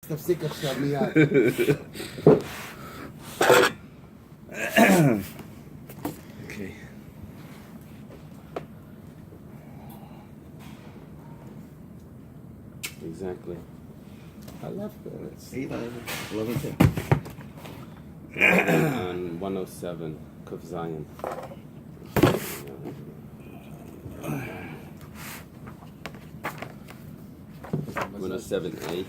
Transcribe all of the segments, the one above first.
תפסיק עכשיו מיד. Okay. Exactly. I left it. 11, On 107, Kuf Zion. 107A.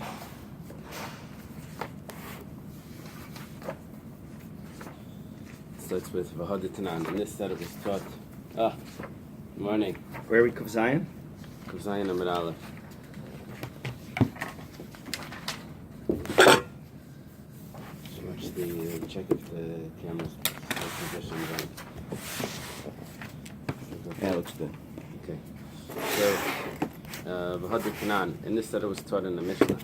Starts with Vahaditanan. And this set it was taught. Good morning. Where are we, Kuf Zion? Kuf Zion Amid Aleph. Watch the check if the camera's positioned right. Yeah, looks good. Okay. So, Vahaditanan. And this set it was taught in the Mishnah.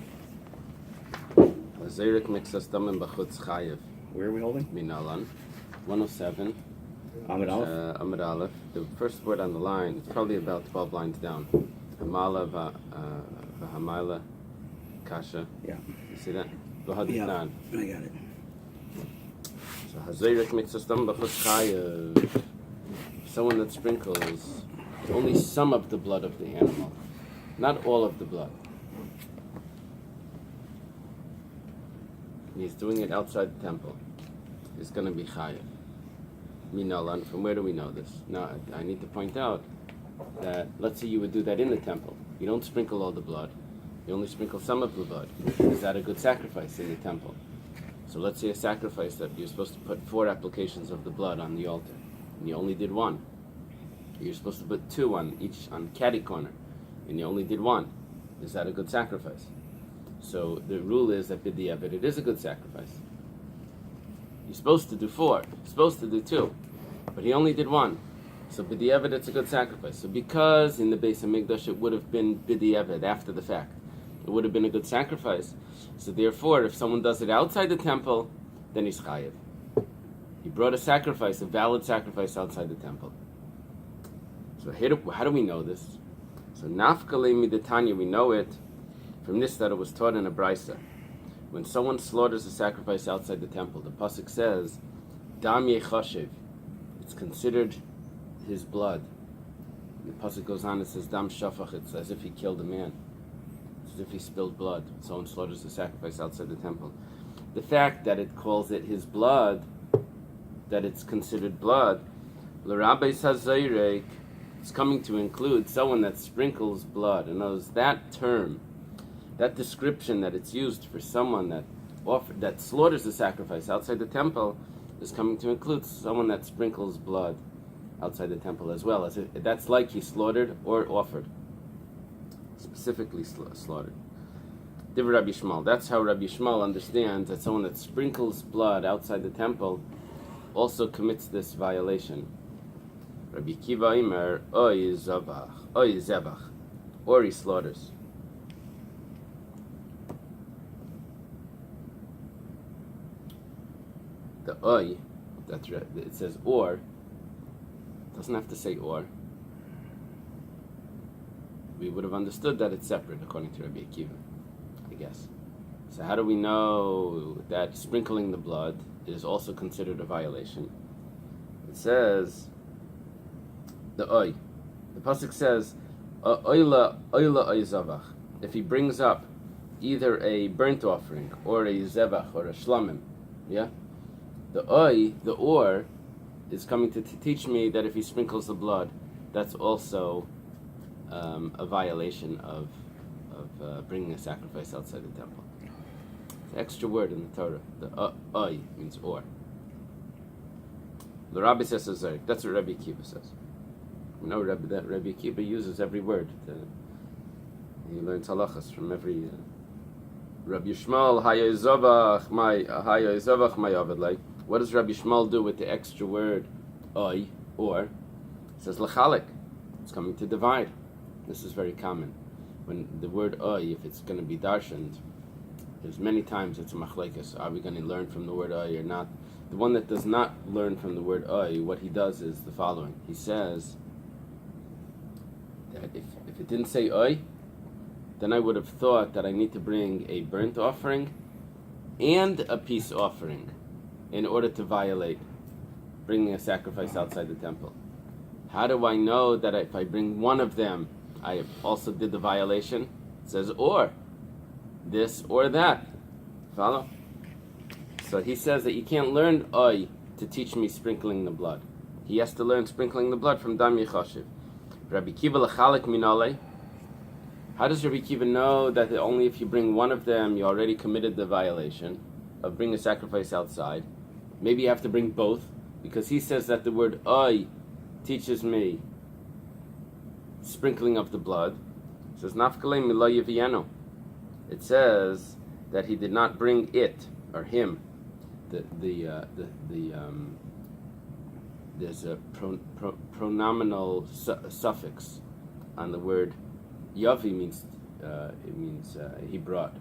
Zayrik mixas damim b'chutz chayev. Where are we holding? Minalan. 107. Amid Aleph? Amid Aleph. The first word on the line, it's probably about 12 lines down. Hamala v'hamayla kasha. Yeah. You see that? Yeah, V'haditnan. I got it. So Hazayrik mixas damim b'chutz chayev. Someone that sprinkles only some of the blood of the animal, not all of the blood. He's doing it outside the temple. It's going to be chayev. Minalan. From where do we know this? Now, I need to point out that, let's say you would do that in the temple. You don't sprinkle all the blood. You only sprinkle some of the blood. Is that a good sacrifice in the temple? So let's say a sacrifice that you're supposed to put 4 applications of the blood on the altar, and you only did 1. You're supposed to put 2 on each, on caddy corner, and you only did 1. Is that a good sacrifice? So the rule is that b'diavad it is a good sacrifice. You're supposed to do 4. You're supposed to do 2, but he only did 1. So b'diavad it's a good sacrifice. So because in the Beis Hamikdash it would have been b'diavad after the fact, it would have been a good sacrifice. So therefore, if someone does it outside the temple, then he's chayev. He brought a sacrifice, a valid sacrifice outside the temple. So how do we know this? So nafkale midetanya, we know it from this that it was taught in a brisa. When someone slaughters a sacrifice outside the temple, the pasuk says, "Dam yechashiv." It's considered his blood. The pasuk goes on. It says, "Dam shafach." It's as if he killed a man. It's as if he spilled blood. Someone slaughters a sacrifice outside the temple. The fact that it calls it his blood, that it's considered blood, l'rabbi sazayrek, it's coming to include someone that sprinkles blood. And knows that term. That description that it's used for someone that slaughters a sacrifice outside the temple is coming to include someone that sprinkles blood outside the temple as well. That's like he slaughtered or offered, specifically slaughtered. Div Rabbi Shmuel. That's how Rabbi Shmuel understands that someone that sprinkles blood outside the temple also commits this violation. Rabbi Kiva Imer, oy zevach, or he slaughters. The oy, that's right. It says or. It doesn't have to say or. We would have understood that it's separate according to Rabbi Akiva, I guess. So how do we know that sprinkling the blood is also considered a violation? It says the oy. The pasuk says oyla zavach. If he brings up either a burnt offering or a zevach or a shlamim, yeah. The oy, the or, is coming to teach me that if he sprinkles the blood, that's also a violation of bringing a sacrifice outside the temple. It's an extra word in the Torah. The oy means or. The Rabbi says Zayrik. That's what Rabbi Akiva says. We know that Rabbi Akiva uses every word. He learns halachas from every. Rabbi Shmuel hayezavach my avad like. What does Rabbi Shmuel do with the extra word oy, or? It says lachalik. It's coming to divide. This is very common. When the word oy, if it's going to be darshaned, there's many times it's a machlekes. Are we going to learn from the word oy or not? The one that does not learn from the word oy, what he does is the following. He says that if it didn't say oy, then I would have thought that I need to bring a burnt offering and a peace offering in order to violate bringing a sacrifice outside the temple. How do I know that if I bring one of them, I also did the violation? It says, or this or that. Follow? So he says that you can't learn oy to teach me sprinkling the blood. He has to learn sprinkling the blood from Dam Yechashiv. Rabbi Kiva lechalik minale. How does Rabbi Kiva know that only if you bring one of them, you already committed the violation of bringing a sacrifice outside? Maybe you have to bring both, because he says that the word oy teaches me sprinkling of the blood. It says nafkale milo yevienu. It says that he did not bring it or him. There's a pronominal suffix on the word. Yavi means he brought,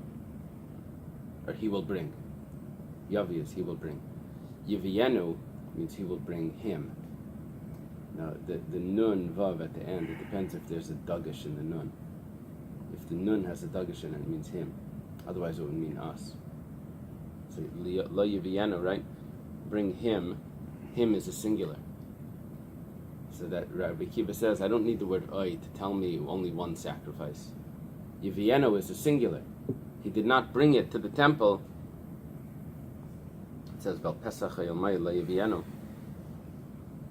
or he will bring. Yavi is he will bring. Yevienu means he will bring him. Now the nun vav at the end, it depends if there's a dagesh in the nun. If the nun has a dagesh in it, it means him. Otherwise, it would mean us. So lo yevienu, right? Bring him. Him is a singular. So that Rabbi Kiva says, I don't need the word oy to tell me only one sacrifice. Yevienu is a singular. He did not bring it to the temple. It says, Vel Pesach Hayomai la Yevienu.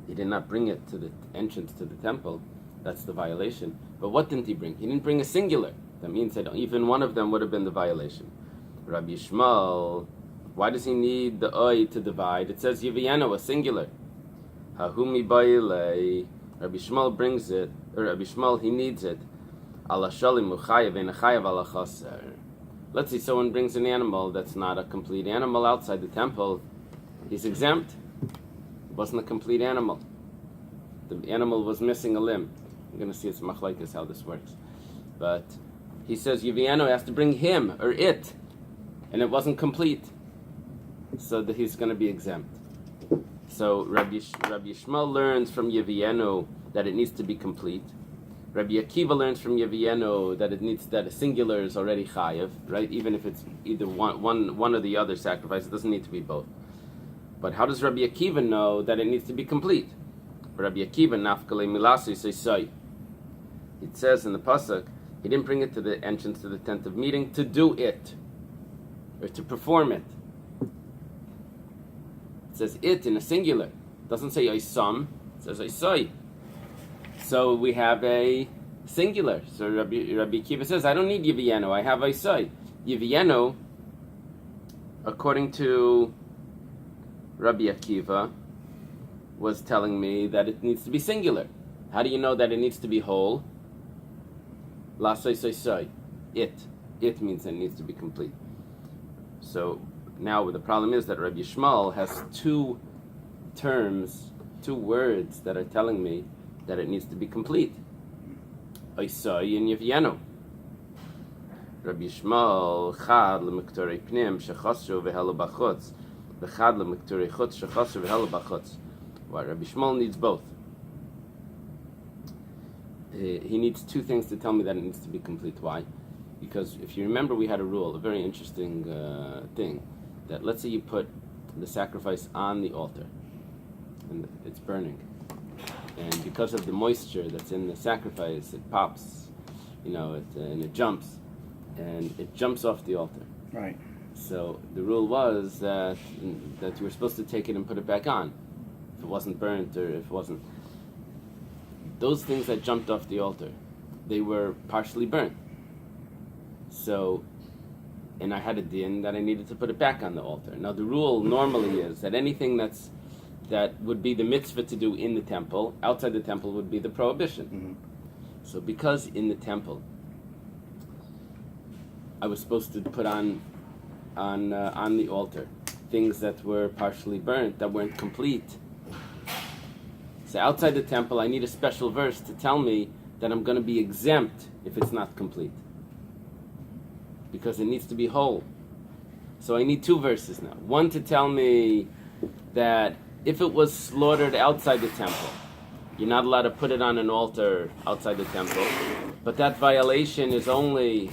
He did not bring it to the entrance to the temple. That's the violation. But what didn't he bring? He didn't bring a singular. That means that even one of them would have been the violation. Rabbi Yishmael, why does he need the oy to divide? It says Yevienu, a singular. Hahumi baile. Rabbi Yishmael brings it, or Rabbi Yishmael, he needs it. Ala shalim uchayev and chayev ala chaser. Let's say someone brings an animal that's not a complete animal outside the temple. He's exempt. It wasn't a complete animal. The animal was missing a limb. I'm going to see it's machlaikas how this works. But he says Yevienu has to bring him or it, and it wasn't complete, so that he's going to be exempt. So Rabbi Yishmael learns from Yevienu that it needs to be complete. Rabbi Akiva learns from Yevienu that a singular is already chayev, right? Even if it's either one or the other sacrifice, it doesn't need to be both. But how does Rabbi Akiva know that it needs to be complete? Rabbi Akiva nafkale milasi seisai. It says in the pasuk, he didn't bring it to the entrance to the tent of meeting to do it or to perform it. It says it in a singular. It doesn't say Isam, it says Isai. So we have a singular. So Rabbi Akiva says, I don't need Yevienu, I have Isai. Yevienu, according to Rabbi Akiva, was telling me that it needs to be singular. How do you know that it needs to be whole? La sai sai sai. It. It means that it needs to be complete. So now the problem is that Rabbi Yishmael has two words that are telling me that it needs to be complete. Isai and Yevienu. Rabbi Yishmael chad lemektorei pnim shechasru v'helu b'chutz v'chad lemektorei chutz shechasru v'helu b'chutz. Why Rabbi Yishmael needs both. He needs two things to tell me that it needs to be complete. Why? Because if you remember, we had a rule, a very interesting thing, that let's say you put the sacrifice on the altar and it's burning, and because of the moisture that's in the sacrifice, it pops, and it jumps off the altar. Right. So the rule was that you were supposed to take it and put it back on if it wasn't burnt or if it wasn't. Those things that jumped off the altar, they were partially burnt. So, and I had a din that I needed to put it back on the altar. Now the rule normally is that anything that would be the mitzvah to do in the temple, outside the temple would be the prohibition. Mm-hmm. So because in the temple, I was supposed to put on the altar things that were partially burnt, that weren't complete. So outside the temple, I need a special verse to tell me that I'm going to be exempt if it's not complete, because it needs to be whole. So I need two verses now. One to tell me that if it was slaughtered outside the temple, you're not allowed to put it on an altar outside the temple. But that violation is only,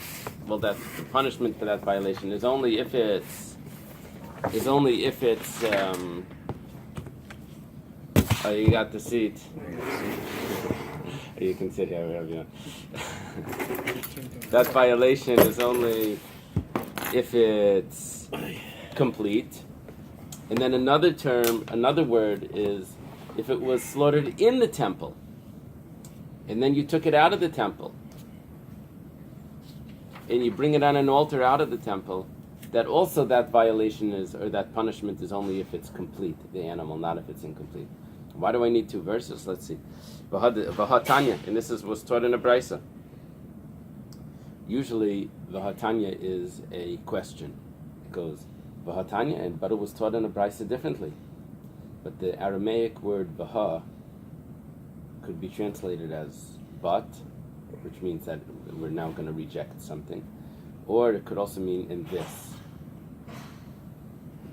that the punishment for that violation is only if it's, oh, you got the seat. You can sit here wherever you want. That violation is only if it's complete. And then another word is if it was slaughtered in the temple, and then you took it out of the temple, and you bring it on an altar out of the temple, that violation is, or that punishment is only if it's complete, the animal, not if it's incomplete. Why do I need two verses? Let's see. Vahatanya, and this was taught in a brisa. Usually, Vahatanya is a question. It goes, Vahatanya, but it was taught in a brisa differently. But the Aramaic word Vaha could be translated as but, which means that we're now going to reject something. Or it could also mean in this.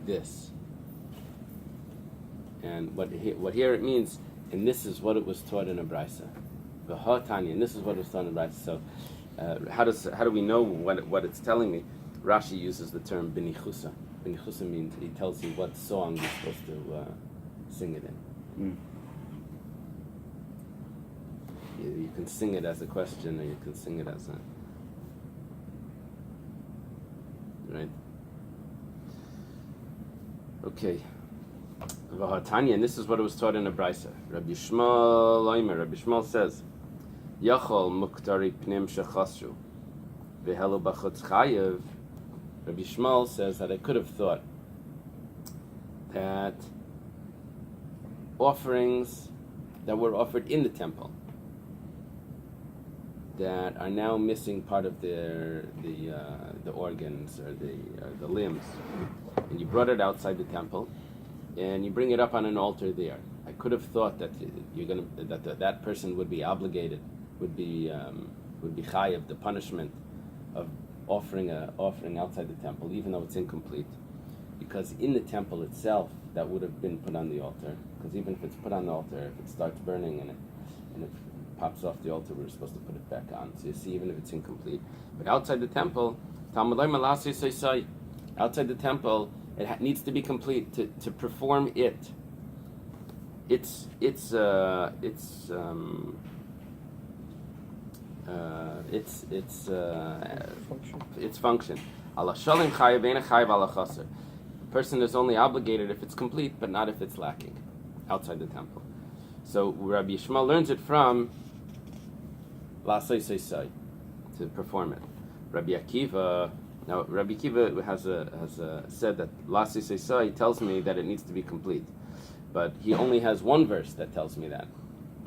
This. And what here it means, and this is what it was taught in a brisa. Vahatanya, and this is what it was taught in a brisa. So, how do we know what it's telling me? Rashi uses the term binichusa. Binichusa means he tells you what song you're supposed to sing it in. You can sing it as a question, or you can sing it as a right. Okay. Vahatanya, and this is what it was taught in a brisa. Rabbi Shmuel says, Yachol muktari pnim shechasru v'helu b'chutz chayev. Rabbi Shmuel says that I could have thought that offerings that were offered in the temple that are now missing part of the organs or the limbs, and you brought it outside the temple, and you bring it up on an altar there. I could have thought that that person would be obligated, would be chayav, the punishment of offering outside the temple, even though it's incomplete, because in the temple itself that would have been put on the altar. Because even if it's put on the altar, if it starts burning and it pops off the altar, we're supposed to put it back on. So you see, even if it's incomplete, but outside the temple, outside the temple, it needs to be complete to perform it. Its function. A person is only obligated if it's complete, but not if it's lacking outside the temple. So Rabbi Yishmael learns it from to perform it. Rabbi Akiva has said that he tells me that it needs to be complete, but he only has one verse that tells me that.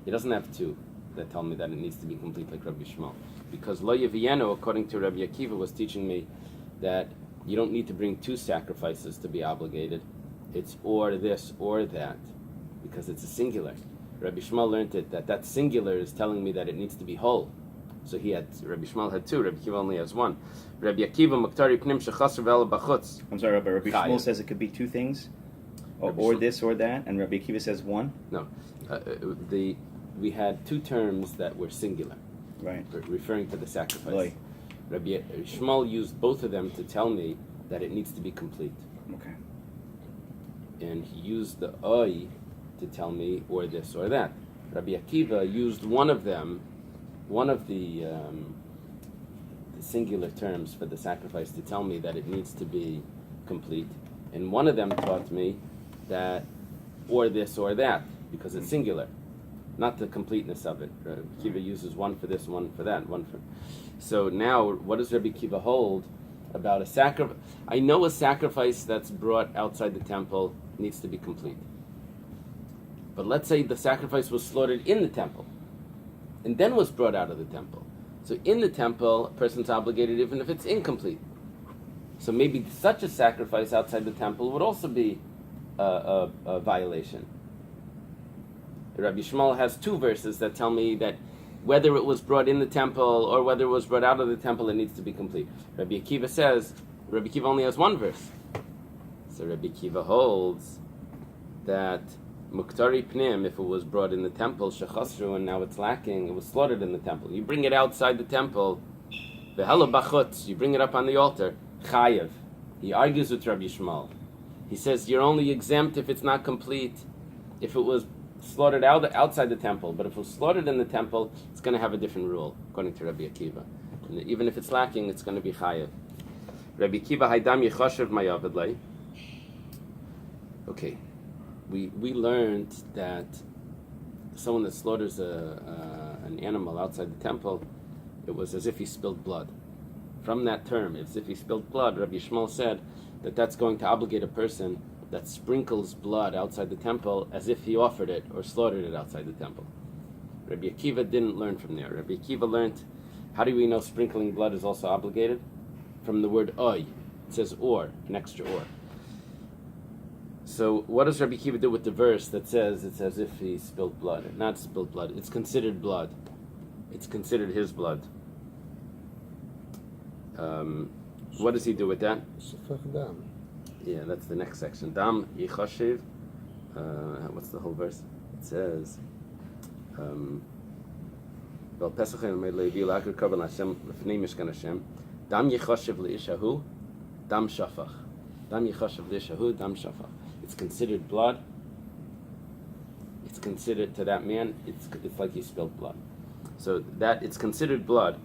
He doesn't have two that tell me that it needs to be complete like Rabbi Yishmael, because Lo Yevienu, according to Rabbi Akiva, was teaching me that you don't need to bring two sacrifices to be obligated. It's or this or that, because it's a singular. Rabbi Shmuel learned it that singular is telling me that it needs to be whole. So Rabbi Shmuel had two, Rabbi Akiva only has one. Rabbi Akiva Muktari Pnim Shechasr V'Ela B'Chutz. I'm sorry, Rabbi Shmuel says it could be two things, or this or that, and Rabbi Akiva says one? No. We had two terms that were singular, right, referring to the sacrifice. Right. Rabbi Shmuel used both of them to tell me that it needs to be complete. Okay. And he used the oy to tell me or this or that. Rabbi Akiva used one of the singular terms for the sacrifice to tell me that it needs to be complete, and one of them taught me that or this or that, because it's singular, not the completeness of it. Rabbi Akiva uses one for this, one for that, one for. So now, what does Rabbi Akiva hold about a sacrifice? I know a sacrifice that's brought outside the temple needs to be complete. But let's say the sacrifice was slaughtered in the temple, and then was brought out of the temple. So in the temple, a person's obligated even if it's incomplete. So maybe such a sacrifice outside the temple would also be a violation. Rabbi Shmuel has two verses that tell me that whether it was brought in the temple or whether it was brought out of the temple, it needs to be complete. Rabbi Akiva only has one verse. So Rabbi Akiva holds that Muktari Pnim, if it was brought in the temple, Shechasru, and now it's lacking, it was slaughtered in the temple. You bring it outside the temple, V'hela Bachutz, you bring it up on the altar, Chayev. He argues with Rabbi Yishmael. He says you're only exempt if it's not complete, if it was slaughtered outside the temple, but if it was slaughtered in the temple, it's going to have a different rule, according to Rabbi Akiva. And even if it's lacking, it's going to be Chayev. Rabbi Akiva, Haidam Yechashev Mayavidlei. Okay. We learned that someone that slaughters an animal outside the temple, it was as if he spilled blood. From that term, as if he spilled blood, Rabbi Yishmael said that that's going to obligate a person that sprinkles blood outside the temple as if he offered it or slaughtered it outside the temple. Rabbi Akiva didn't learn from there. Rabbi Akiva learned, how do we know sprinkling blood is also obligated? From the word oy. It says or, an extra or. So what does Rabbi Akiva do with the verse that says it's as if he spilled blood? Not spilled blood. It's considered blood. It's considered his blood. What does he do with that? Yeah, that's the next section. Dam yichashiv. What's the whole verse? It says, "Vel pesachim made levi laker korban Hashem lefnei mishkan Hashem. Dam yichashiv leishahu, dam shafach. Dam yichashiv leishahu, dam shafach." It's considered blood. It's considered to that man. It's like he spilled blood. So that it's considered blood.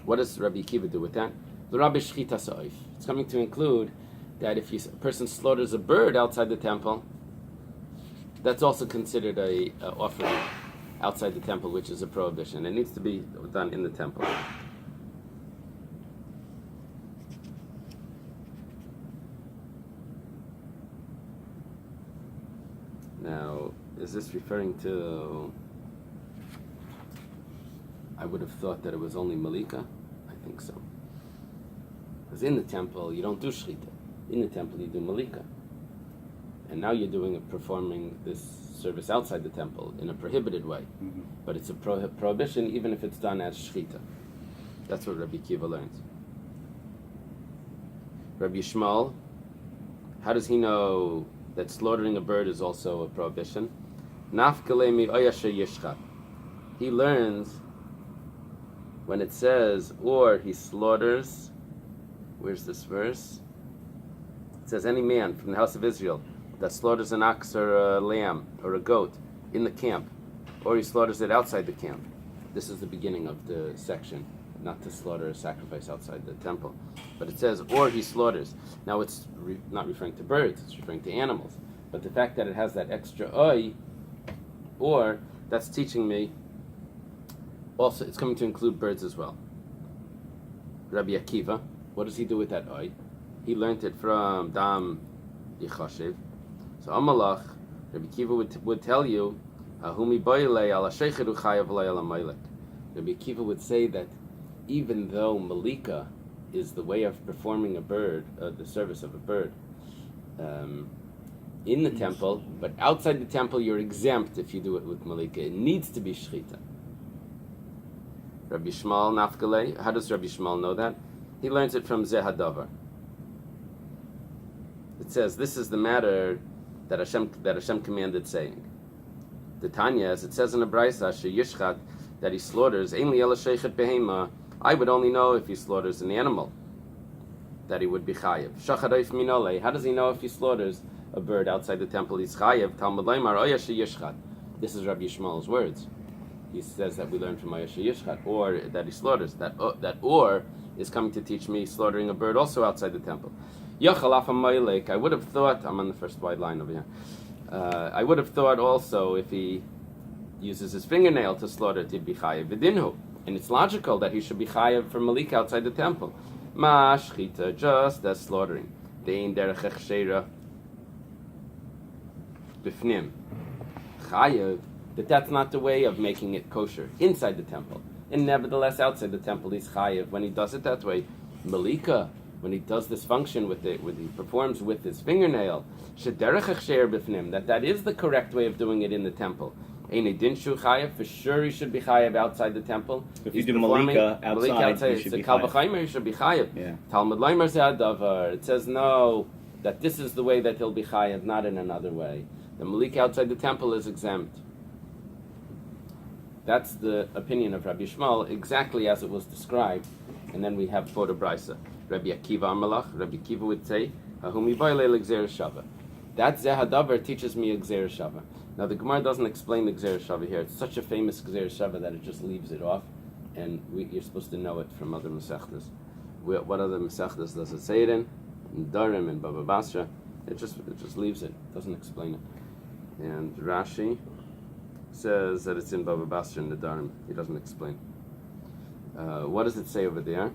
What does Rabbi Akiva do with that? The Rabbi Shchita Sa'if. It's coming to include that if a person slaughters a bird outside the temple, that's also considered a offering outside the temple, which is a prohibition. It needs to be done in the temple. Now, is this referring to... I would have thought that it was only Malika. I think so. Because in the temple, you don't do Shechita. In the temple, you do Malika. And now you're performing this service outside the temple in a prohibited way. Mm-hmm. But it's a prohibition even if it's done as Shechita. That's what Rabbi Akiva learns. Rabbi Yishmael, how does he know that slaughtering a bird is also a prohibition? Nafkalemi oyasher yishchat. He learns when it says, or he slaughters, where's this verse? It says, any man from the house of Israel that slaughters an ox or a lamb or a goat in the camp, or he slaughters it outside the camp. This is the beginning of the section, not to slaughter a sacrifice outside the temple. But it says, or he slaughters. Now it's not referring to birds, it's referring to animals. But the fact that it has that extra oy, or, that's teaching me, also it's coming to include birds as well. Rabbi Akiva, what does he do with that oy? He learned it from Dam Yichashiv. So Amalach, Rabbi Akiva would tell you, Rabbi Akiva would say that even though Malika is the way of performing a bird, the service of a bird, in the temple, but outside the temple you're exempt if you do it with Malika. It needs to be Shechita. Rabbi Yishmael Nafkalei, how does Rabbi Yishmael know that? He learns it from Zehadavar. It says, this is the matter that Hashem commanded, saying, the Tanya, as it says in the Braisa, Yishchat, that he slaughters, Ein li ela sheichet behema, I would only know if he slaughters an animal, that he would be chayev. Shachadayf minole, how does he know if he slaughters a bird outside the temple? He's chayev. Talmud Laimar oyashe yishchat. This is Rabbi Yishmael's words. He says that we learn from oyashe yishchat, or that he slaughters. That or is coming to teach me slaughtering a bird also outside the temple. Yachal afamaylik. I would have thought, I'm on the first wide line over here. I would have thought also if he uses his fingernail to slaughter it, he'd be chayev v'dinhu. And it's logical that he should be chayev for malika outside the temple. Ma shchita, just as slaughtering. Dein derech echsheira b'fnim. Chayev, that's not the way of making it kosher inside the temple. And nevertheless, outside the temple, he's chayev when he does it that way. Malika, when he does this function with it, when he performs with his fingernail, shederech echsheira b'fnim, that is the correct way of doing it in the temple. Ein dinshu chayev, for sure he should be chayev outside the temple. If you do malika outside, you should be chayev. He should be chayev. Yeah. Talmud Leimer Zehadavar. It says no, that this is the way that he'll be chayev, not in another way. The malika outside the temple is exempt. That's the opinion of Rabbi Shmuel, exactly as it was described. And then we have Foda Brisa. Rabbi Akiva Amalach, Rabbi Akiva would say, Hahumi Baile Gzer Shava. That Zehadavar teaches me a Gzer Shava. Now the Gemara doesn't explain the Gzer Shava here. It's such a famous Gzer Shava that it just leaves it off. And you're supposed to know it from other Masechtas. What other Masechtas does it say it in? In Darim and Baba Basra. It just leaves it. Doesn't explain it. And Rashi says that it's in Baba Basra in the Darim. He doesn't explain. What does it say over there?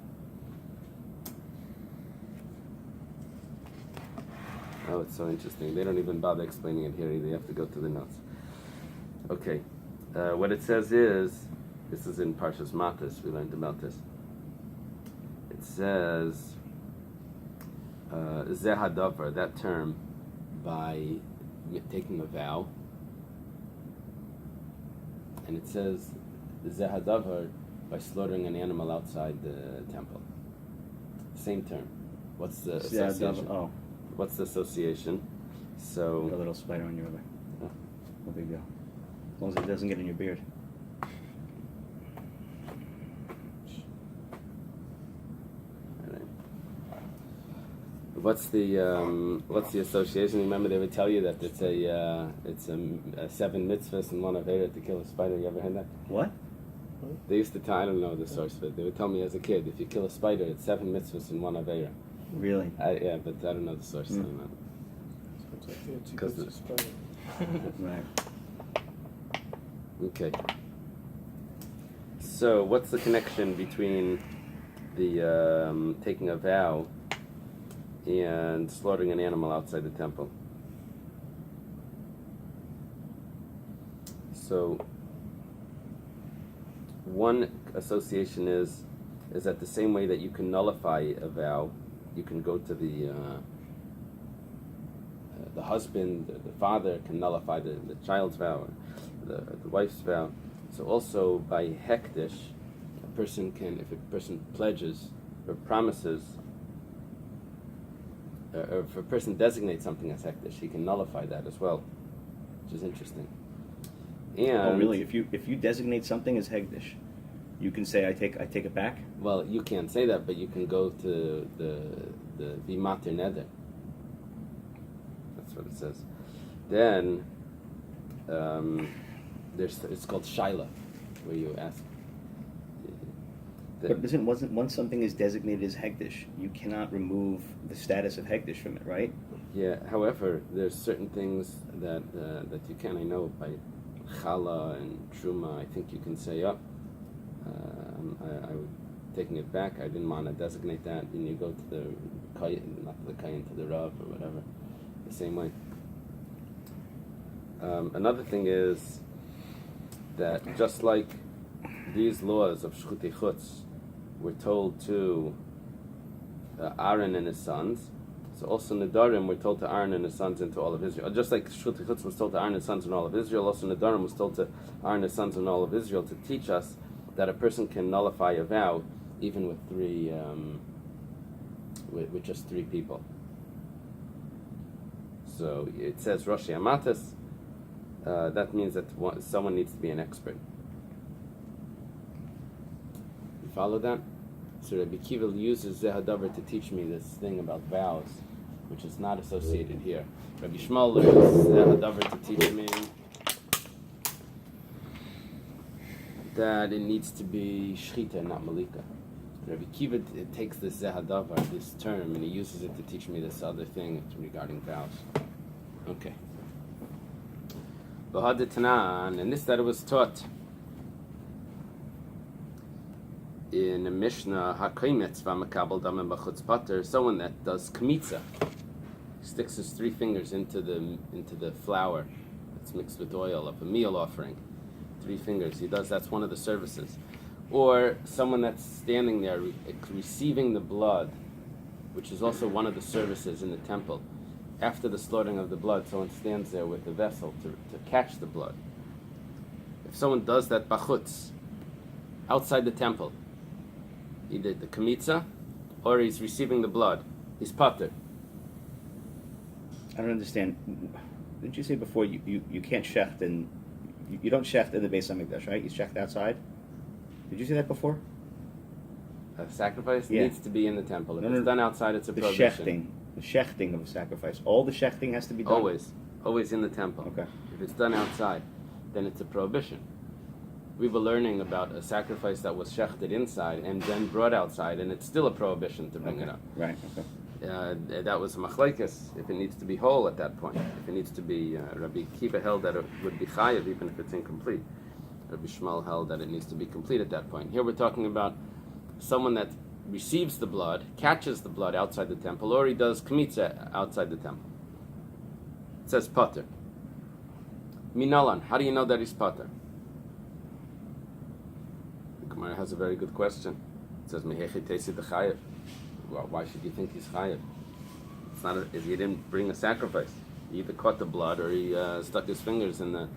Oh, it's so interesting. They don't even bother explaining it here either. You have to go to the notes. Okay. What it says is, this is in Parshas Matas, we learned about this. It says, Zehadavar, that term, by taking a vow. And it says, Zehadavar, by slaughtering an animal outside the temple. Same term. What's the association? Oh. What's the association? So A little spider on your leg. Oh. No big deal. As long as it doesn't get in your beard. What's the association? Remember, they would tell you that it's a 7 mitzvahs and 1 avera to kill a spider. You ever heard that? What? They used to tell, I don't know the source, but they would tell me as a kid, if you kill a spider, it's 7 mitzvahs and 1 avera. Really? Yeah, but I don't know the source. I don't know. Because it's spider. Right. Okay. So, what's the connection between the taking a vow and slaughtering an animal outside the temple? So, one association is that the same way that you can nullify a vow, you can go to the husband, the father can nullify the child's vow, or the wife's vow. So also by hektish, a person can, if a person pledges or promises, or if a person designates something as hektish, he can nullify that as well, which is interesting. And Oh, really? If you designate something as hegdish, you can say I take it back. well, you can't say that, but you can go to the bimater neder. That's what it says. Then it's called shaila, where you ask. But wasn't once something is designated as hegdish, you cannot remove the status of hegdish from it, right? Yeah. However, there's certain things that you can. I know by challah and truma, I think you can say up. I would taking it back. I didn't want to designate that. And you go to the kayin, not to the kayin, to the rav or whatever. The same way. Another thing is that just like these laws of shchuti chutz were told to Aaron and his sons, so also Nedarim were told to Aaron and his sons and to all of Israel. Just like shchuti chutz was told to Aaron and his sons and all of Israel, also Nedarim was told to Aaron and his sons and all of Israel to teach us that a person can nullify a vow even with with just 3 people. So it says Roshi Amatis. That means that someone needs to be an expert. You follow that? So Rabbi Kiva uses Zehadavar to teach me this thing about vows, which is not associated here. Rabbi Shmuel learns Zehadavar to teach me that it needs to be shchita, not malika. Rabbi Kiva takes this Zehadavar, this term, and he uses it to teach me this other thing regarding vows. Okay. V'hadetanan, and this that it was taught in the Mishnah, Hakaimetz v'makabel damim b'chutz pater, someone that does kmitza, sticks his 3 fingers into the flour that's mixed with oil of a meal offering. 3 fingers, he does, that's one of the services. Or someone that's standing there receiving the blood, which is also one of the services in the temple. After the slaughtering of the blood, someone stands there with the vessel to catch the blood. If someone does that bachutz, outside the temple, either the kamitza or he's receiving the blood, he's pater. I don't understand. Didn't you say before you can't shecht and you don't shecht in the Beis Hamikdash, right? You shecht outside. Did you say that before? A sacrifice Yeah. needs to be in the temple. If No, it's no, done outside, it's a The prohibition. shechting of a sacrifice. All the shechting has to be done. Always in the temple. Okay. If it's done outside, then it's a prohibition. We were learning about a sacrifice that was shechted inside and then brought outside, and it's still a prohibition to bring it up. Right. Okay. That was machlekes, if it needs to be whole at that point. If it needs to be, Rabbi Kiva held that it would be chayav even if it's incomplete. Rabbi Shmuel held that it needs to be complete at that point. Here we're talking about someone that receives the blood, catches the blood outside the temple, or he does kmitza outside the temple. It says pater. Minalan, how do you know that he's pater? The Gemara has a very good question. It says mehechi teisi dechayev. Why should you think he's chayev? It's not. He didn't bring a sacrifice. He either caught the blood or he stuck his fingers in the.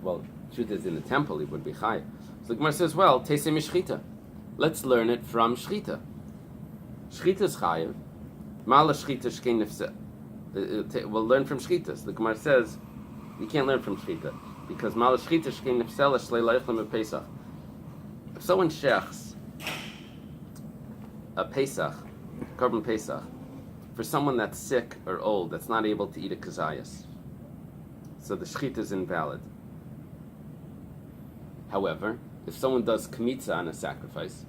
Well, truth is, in the temple he would be chayev. So the Gemara says, well, teisi mishchita. Let's learn it from shchita. Shchita is chayev. Mala shchita shkein nefseh. We'll learn from shchita. So the Gemara says you can't learn from shchita because mala shchita shkein nefseh l'shlei leichem Pesach. If someone shechs a Pesach, Korban Pesach, for someone that's sick or old, that's not able to eat a kazayas, so the shchita is invalid. However, if someone does kmitza on a sacrifice,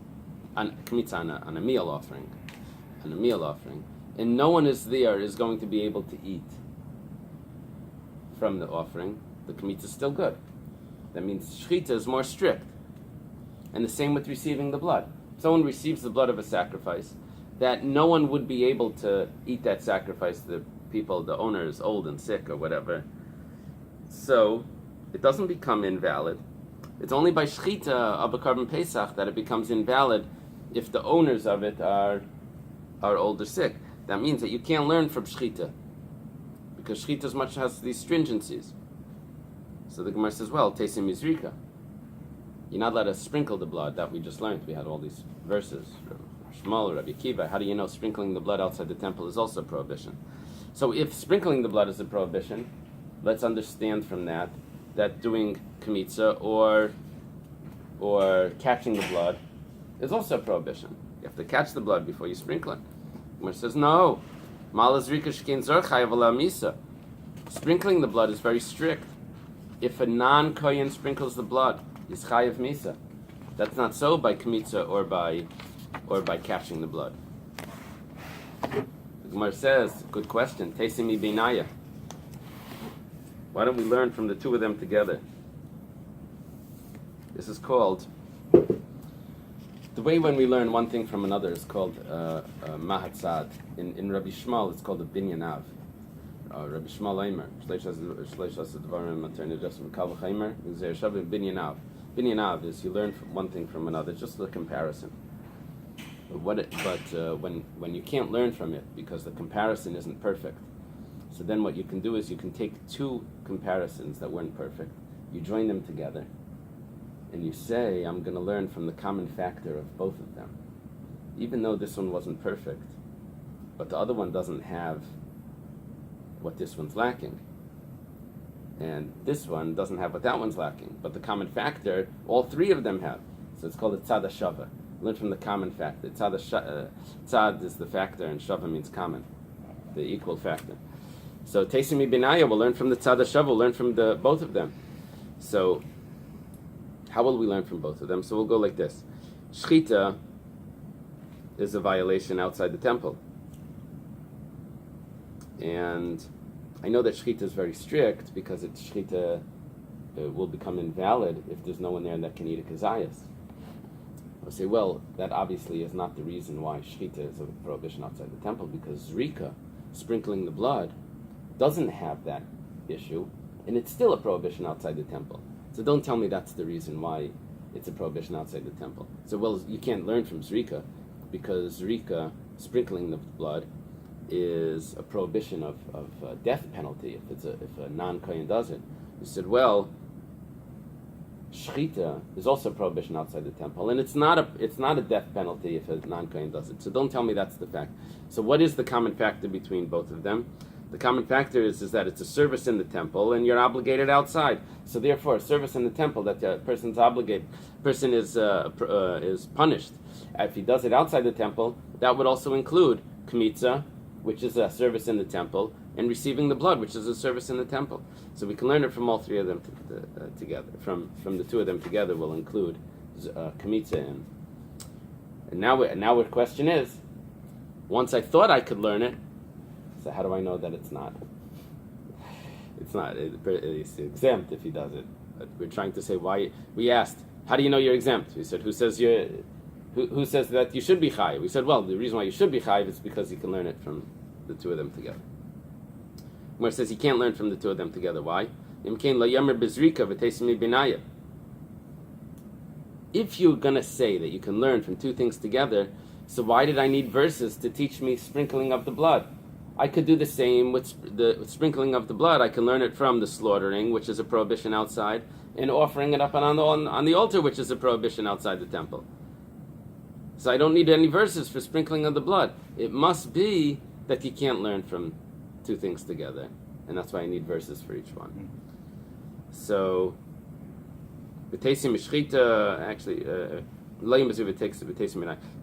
on a meal offering, and no one is going to be able to eat from the offering, the kmitza is still good. That means shchita is more strict. And the same with receiving the blood. If someone receives the blood of a sacrifice, that no one would be able to eat that sacrifice, the owner is old and sick or whatever. So, it doesn't become invalid. It's only by shchita of a Korban Pesach that it becomes invalid if the owners of it are old or sick. That means that you can't learn from shchita, because shchita as much has these stringencies. So the Gemara says, well, tesim mizrika. You're not allowed to sprinkle the blood. That we just learned. We had all these verses. Shmuel, Rabbi Kiva. How do you know sprinkling the blood outside the temple is also a prohibition? So if sprinkling the blood is a prohibition, let's understand from that doing kmitza or catching the blood is also a prohibition. You have to catch the blood before you sprinkle it. Gemara says no. Malazrika shkein zor chayav ala misa. Sprinkling the blood is very strict. If a non-kohen sprinkles the blood, is chayav misa. That's not so by kmitza or by catching the blood. The Gemara says, good question. Teisimi binaya. Why don't we learn from the two of them together? This is called, the way when we learn one thing from another is called mahatzad. In Rabbi Shmuel, it's called a binyanav. Rabbi Shmuel Eimer, Shleish Dvarim Materne Jasm Kal Chaimer, Zer Shavim Binyanav. Binyanav is you learn from one thing from another, just a comparison. When you can't learn from it because the comparison isn't perfect, so then what you can do is you can take two comparisons that weren't perfect, you join them together, and you say, I'm going to learn from the common factor of both of them. Even though this one wasn't perfect, but the other one doesn't have what this one's lacking. And this one doesn't have what that one's lacking. But the common factor, all three of them have. So it's called a tzad shava. Learn from the common factor. Tzad is the factor, and shava means common, the equal factor. So Teisimi Binaya will learn from the tzad shava, we'll learn from both of them. So how will we learn from both of them? So we'll go like this. Shchita is a violation outside the temple. And I know that shchita is very strict because shchita will become invalid if there's no one there that can eat a kazayas. I'll say, well, that obviously is not the reason why shchita is a prohibition outside the temple, because zrika, sprinkling the blood, doesn't have that issue, and it's still a prohibition outside the temple. So don't tell me that's the reason why it's a prohibition outside the temple. So, well, you can't learn from zrika, because zrika, sprinkling the blood, is a prohibition of death penalty if a non-kohen does it. You said, well, shchita is also a prohibition outside the temple, and it's not a death penalty if a non-kohen does it. So don't tell me that's the fact. So what is the common factor between both of them? The common factor is that it's a service in the temple, and you're obligated outside. So therefore, a service in the temple that the person's obligated, person is punished. If he does it outside the temple, that would also include kmitza, which is a service in the temple, and receiving the blood, which is a service in the temple. So we can learn it from all three of them together. From the two of them together, will include kmitza in. And now the question is, once I thought I could learn it, so how do I know that it's not? It's not. It's exempt if he does it. But we're trying to say why. We asked, how do you know you're exempt? We said, who says that you should be chayiv? We said, well, the reason why you should be chayiv is because you can learn it from the two of them together. Where it says he can't learn from the two of them together. Why? If you're going to say that you can learn from two things together, so why did I need verses to teach me sprinkling of the blood? I could do the same with the sprinkling of the blood. I can learn it from the slaughtering, which is a prohibition outside, and offering it up on the altar, which is a prohibition outside the temple. So I don't need any verses for sprinkling of the blood. It must be that you can't learn from two things together, and that's why I need verses for each one. So, v'teisim mishchita, actually,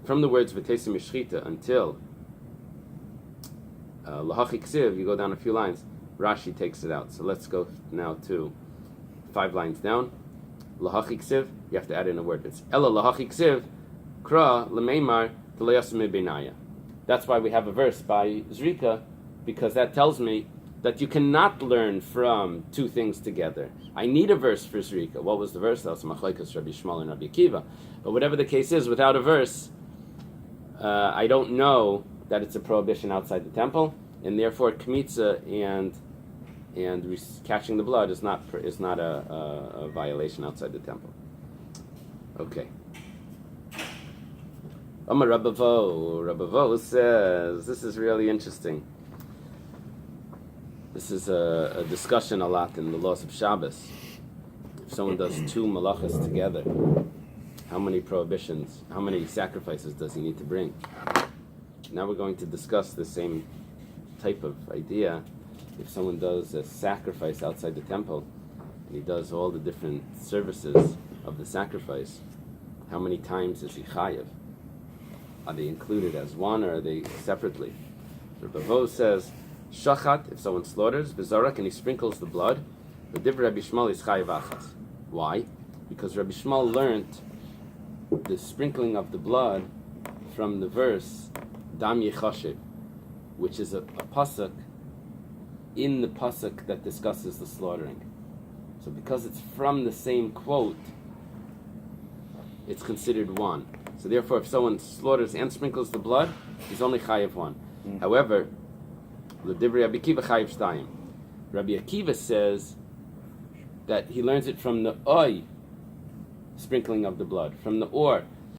from the words v'teisim mishchita until lahachi ksiv, you go down a few lines, Rashi takes it out. So let's go now to 5 lines down. Lahachi ksiv, you have to add in a word. It's ela lahachi ksiv, kra lemeimar t'leyasim beinaya. That's why we have a verse by Zrika, because that tells me that you cannot learn from two things together. I need a verse for Zrika. What was the verse? That was Machlekes Rabbi Shmuel and Rabbi Akiva. But whatever the case is, without a verse, I don't know that it's a prohibition outside the temple, and therefore kmitza and catching the blood is not a violation outside the temple. Okay. Amar Rabavo says, this is really interesting. This is a discussion a lot in the laws of Shabbos. If someone does two malachas together, how many sacrifices does he need to bring? Now we're going to discuss the same type of idea. If someone does a sacrifice outside the temple, and he does all the different services of the sacrifice, how many times is he chayav? Are they included as one, or are they separately? Rabbi Vo says, shachat, if someone slaughters, v'zarak, and he sprinkles the blood, the divrei Rabbi Shmuel is chayav achas. Why? Because Rabbi Shmuel learned the sprinkling of the blood from the verse Dam Yechashiv, which is a pasuk in the pasuk that discusses the slaughtering. So because it's from the same quote, it's considered one. So therefore, if someone slaughters and sprinkles the blood, he's only chayiv one. However, the divrei Rabbi Akiva chayiv shtayim. Rabbi Akiva says that he learns it from the oy, sprinkling of the blood, from the or,